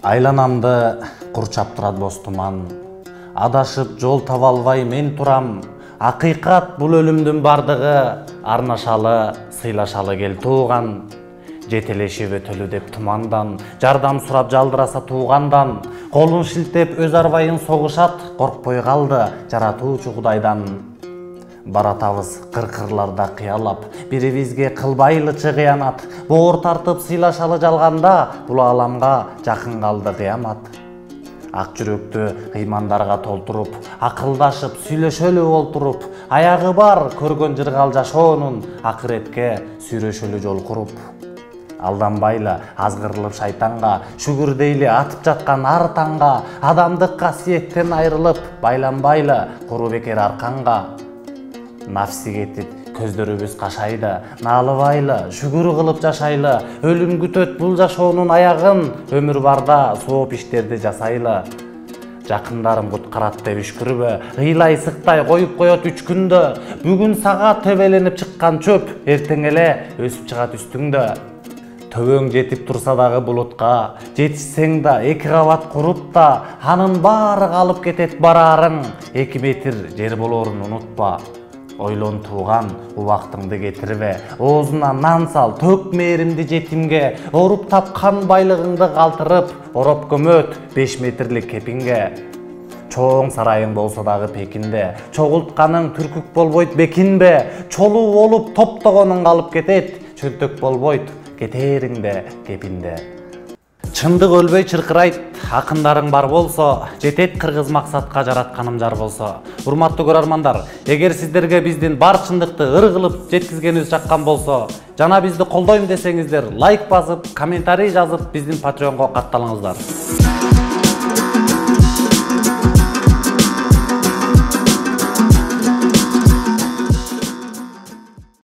Айланамды курчап турат боз туман, адашып жол таба албай мен турам. Акыйкат бул өлүмдүн бардыгы, арнашалы, сыйлашалы кел тууган. Жетелешип өтөлү деп тумандан, жардам сурап жалдыраса туугандан. Колун шилтеп өз арбайын согушат, коркпой калды жаратуучу Кудайдан. Баратабыз кыркырларда кыялап, бирибизге кылбайлычы кыянат. Боор тартып сыйлашалы жалганда, бул ааламга жакын калды кыямат. Ак жүрөктү кыймандарга толтуруп, акылдашып сүйлөшөлү олтуруп, аягы бар көргөн жыргал жашоонун, акыретке сүйрөшөлү жол куруп. Алданбайлы азгырылып шайтанга, шүгүрдейле атып жаткан ар таңга, адамдык касиеттен айрылып, байланбайлы куру бекер арканга. Нафси кетип, көздөрүбүз кашайды, наалыбайлы, шүгүр кылып жашайлы, өлүм күтөт бул жашоонун аягын, өмүр барда сооп иштерди жасайлы. Жакындарым куткарат деп үшкүрбө, ыйлай сыктай коюп коет 3 күндө. Бүгүн сага төбеленип чыккан чөп, эртең эле өсүп чыгат үстүңдө. Төбөң жетип турса дагы булутка, жетишсең да 2 кабат куруп да, анын баары калып кетет бараарың, 2 метр жер болоорун унутпа. Ойлон тууган, убактыңды кетирбе, оозуна нан сал, төк мээримди жетимге, оруп тапкан байлыгыңды калтырып, ороп көмөт 5 метрлик кепинге. Чоң сарайың болсо дагы Пекинде, чогултканың түркүк болбойт бекинбе, чолуу болуп топтогонуң калып кетет, чөнтөк болбойт кетериңде кепинде. Чындык өлбөй чыркырайт, акындарың бар болсо, жетет кыргыз максатка жаратканым жар болсо. Урматтуу көрөрмандар, эгер сиздерге биздин бар чындыкты ыр кылып жеткизгенибиз жаккан болсо, жана бизди колдойм десеңиздер, лайк басып, комментарий жазып, биздин Patreonго катталыңыздар.